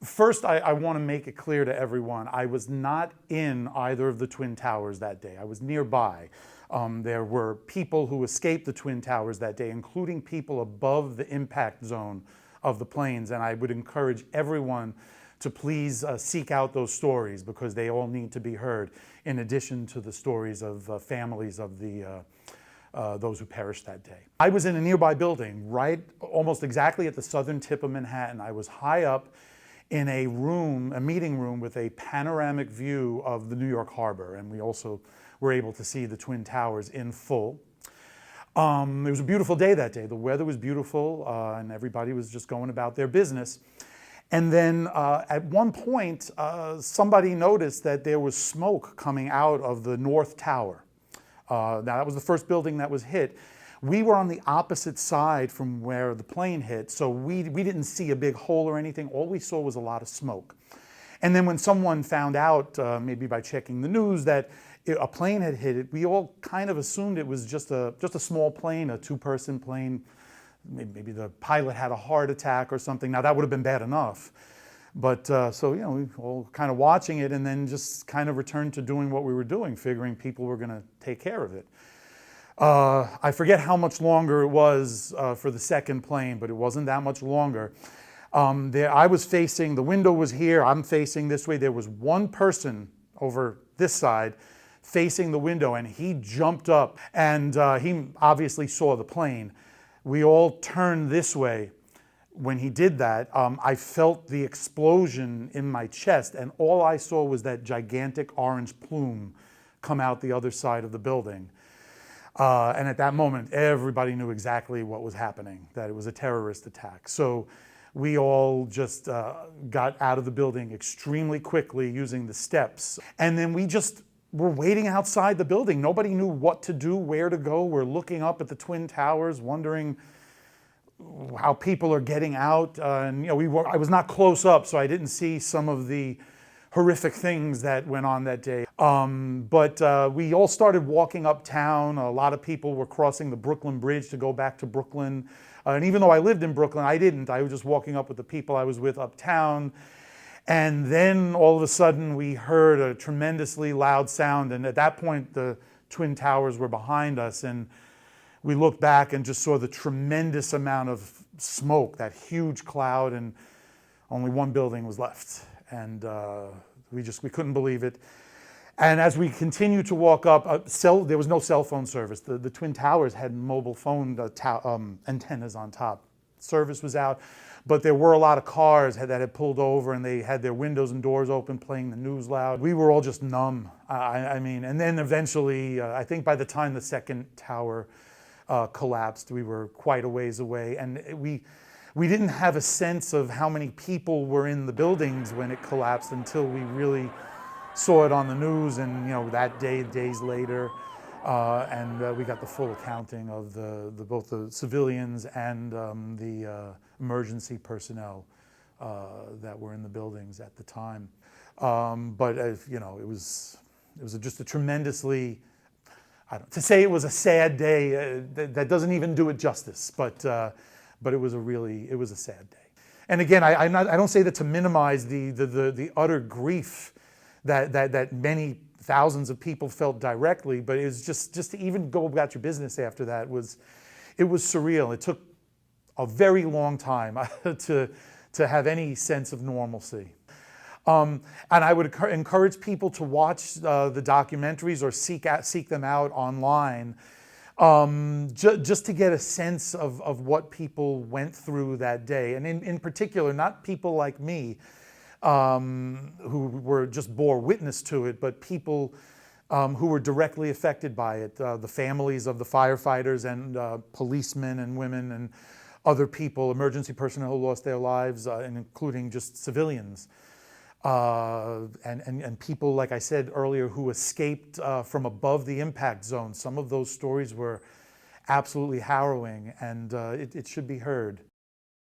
First, I want to make it clear to everyone, I was not in either of the Twin Towers that day. I was nearby. There were people who escaped the Twin Towers that day, including people above the impact zone of the planes, and I would encourage everyone to please seek out those stories because they all need to be heard, in addition to the stories of families of those who perished that day. I was in a nearby building, right almost exactly at the southern tip of Manhattan. I was high up in a room, a meeting room with a panoramic view of the New York Harbor, and we also were able to see the Twin Towers in full. It was a beautiful day that day. The weather was beautiful, and everybody was just going about their business. And then at one point, somebody noticed that there was smoke coming out of the North Tower. Now, that was the first building that was hit. We were on the opposite side from where the plane hit, so we didn't see a big hole or anything. All we saw was a lot of smoke. And then when someone found out, maybe by checking the news, that a plane had hit it, we all kind of assumed it was just a small plane, a two-person plane. Maybe the pilot had a heart attack or something. Now, that would have been bad enough. But so, you know, we all kind of watching it and then just kind of returned to doing what we were doing, figuring people were going to take care of it. I forget how much longer it was for the second plane, but it wasn't that much longer. I was facing, the window was here, I'm facing this way. There was one person over this side facing the window, and he jumped up, and he obviously saw the plane. We all turned this way. When he did that, I felt the explosion in my chest, and all I saw was that gigantic orange plume come out the other side of the building. And at that moment, everybody knew exactly what was happening, that it was a terrorist attack. So we all just got out of the building extremely quickly using the steps. And then we just were waiting outside the building. Nobody knew what to do, where to go. We're looking up at the Twin Towers, wondering how people are getting out. And you know, I was not close up, so I didn't see some of the horrific things that went on that day. But we all started walking uptown. A lot of people were crossing the Brooklyn Bridge to go back to Brooklyn. And even though I lived in Brooklyn, I didn't. I was just walking up with the people I was with uptown. And then all of a sudden we heard a tremendously loud sound. And at that point, the Twin Towers were behind us. And we looked back and just saw the tremendous amount of smoke, that huge cloud, and only one building was left. And we couldn't believe it. And as we continued to walk up, there was no cell phone service. The Twin Towers had mobile phone antennas on top. Service was out, but there were a lot of cars that had pulled over, and they had their windows and doors open, playing the news loud. We were all just numb. I mean, and then eventually, I think by the time the second tower collapsed, we were quite a ways away, and we didn't have a sense of how many people were in the buildings when it collapsed until we really saw it on the news, and you know, that day, days later, and we got the full accounting of both the civilians and the emergency personnel that were in the buildings at the time. But you know, it was just a tremendously, to say it was a sad day, that doesn't even do it justice. But it was a sad day. And again, I don't say that to minimize the utter grief that many thousands of people felt directly, but it was just to even go about your business after that it was surreal. It took a very long time to have any sense of normalcy. And I would encourage people to watch the documentaries or seek them out online. Just to get a sense of what people went through that day. And in particular, not people like me, who just bore witness to it, but people who were directly affected by it, the families of the firefighters and policemen and women and other people, emergency personnel who lost their lives, and including just civilians. And people, like I said earlier, who escaped from above the impact zone. Some of those stories were absolutely harrowing, and it should be heard.